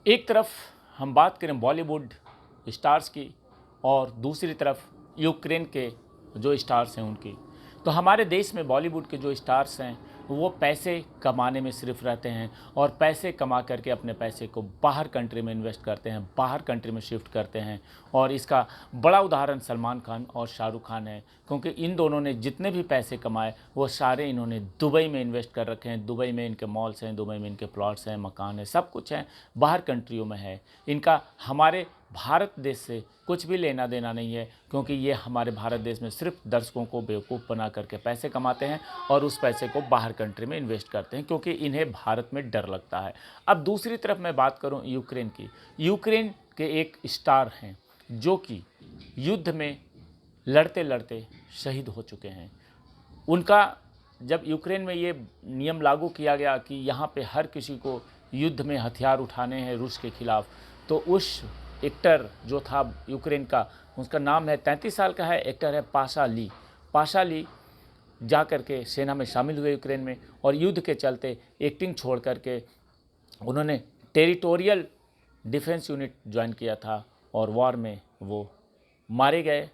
एक तरफ हम बात करें बॉलीवुड स्टार्स की और दूसरी तरफ यूक्रेन के जो स्टार्स हैं उनकी। तो हमारे देश में बॉलीवुड के जो स्टार्स हैं वो पैसे कमाने में सिर्फ रहते हैं और पैसे कमा करके अपने पैसे को बाहर कंट्री में इन्वेस्ट करते हैं, बाहर कंट्री में शिफ्ट करते हैं। और इसका बड़ा उदाहरण सलमान खान और शाहरुख खान है, क्योंकि इन दोनों ने जितने भी पैसे कमाए वो सारे इन्होंने दुबई में इन्वेस्ट कर रखे हैं। दुबई में इनके मॉल्स हैं, दुबई में इनके प्लॉट्स हैं, मकान है, सब कुछ है, बाहर कंट्रियों में है। इनका हमारे भारत देश से कुछ भी लेना देना नहीं है, क्योंकि ये हमारे भारत देश में सिर्फ दर्शकों को बेवकूफ़ बना करके पैसे कमाते हैं और उस पैसे को बाहर कंट्री में इन्वेस्ट करते हैं, क्योंकि इन्हें भारत में डर लगता है। अब दूसरी तरफ मैं बात करूं यूक्रेन की। यूक्रेन के एक स्टार हैं जो कि युद्ध में लड़ते लड़ते शहीद हो चुके हैं। उनका जब यूक्रेन में ये नियम लागू किया गया कि यहाँ पे हर किसी को युद्ध में हथियार उठाने हैं रूस के खिलाफ, तो उस एक्टर जो था यूक्रेन का, उसका नाम है 33 साल का है, एक्टर है पाशा ली। पाशा ली जा कर के सेना में शामिल हुए यूक्रेन में, और युद्ध के चलते एक्टिंग छोड़ करके उन्होंने टेरिटोरियल डिफेंस यूनिट ज्वाइन किया था और वॉर में वो मारे गए।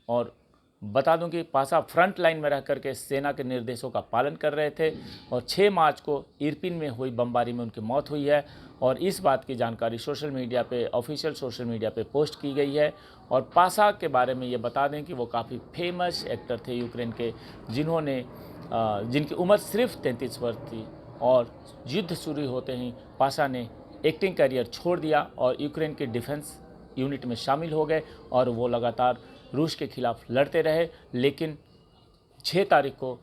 और बता दूं कि पाशा फ्रंट लाइन में रह करके सेना के निर्देशों का पालन कर रहे थे, और 6 मार्च को इरपिन में हुई बमबारी में उनकी मौत हुई है। और इस बात की जानकारी सोशल मीडिया पे, ऑफिशियल सोशल मीडिया पे पोस्ट की गई है। और पाशा के बारे में ये बता दें कि वो काफ़ी फेमस एक्टर थे यूक्रेन के, जिनकी उम्र सिर्फ 33 वर्ष थी। और युद्ध शुरू होते ही पाशा ने एक्टिंग करियर छोड़ दिया और यूक्रेन के डिफेंस यूनिट में शामिल हो गए, और वो लगातार रूस के खिलाफ लड़ते रहे। लेकिन 6 तारीख को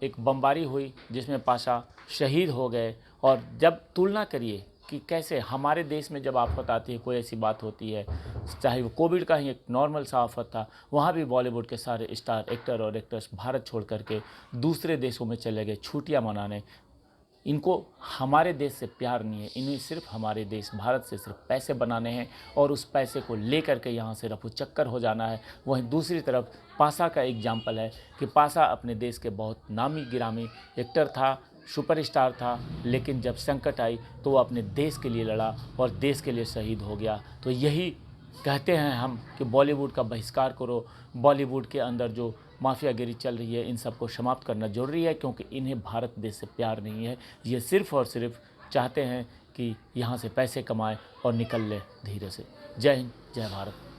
एक बमबारी हुई जिसमें पाशा शहीद हो गए। और जब तुलना करिए कि कैसे हमारे देश में जब आफत आती है, कोई ऐसी बात होती है, चाहे वो कोविड का ही एक नॉर्मल सा आफत था, वहाँ भी बॉलीवुड के सारे स्टार एक्टर और एक्ट्रेस भारत छोड़ करके दूसरे देशों में चले गए छुट्टियाँ मनाने। इनको हमारे देश से प्यार नहीं है, इन्हें सिर्फ हमारे देश भारत से सिर्फ पैसे बनाने हैं और उस पैसे को लेकर के यहाँ से रफू चक्कर हो जाना है। वहीं दूसरी तरफ पाशा का एग्जाम्पल है कि पाशा अपने देश के बहुत नामी गिरामी एक्टर था, सुपरस्टार था, लेकिन जब संकट आई तो वो अपने देश के लिए लड़ा और देश के लिए शहीद हो गया। तो यही कहते हैं हम कि बॉलीवुड का बहिष्कार करो, बॉलीवुड के अंदर जो माफियागिरी चल रही है इन सबको समाप्त करना जरूरी है, क्योंकि इन्हें भारत देश से प्यार नहीं है। ये सिर्फ और सिर्फ चाहते हैं कि यहाँ से पैसे कमाएं और निकल लें धीरे से। जय हिंद, जय भारत।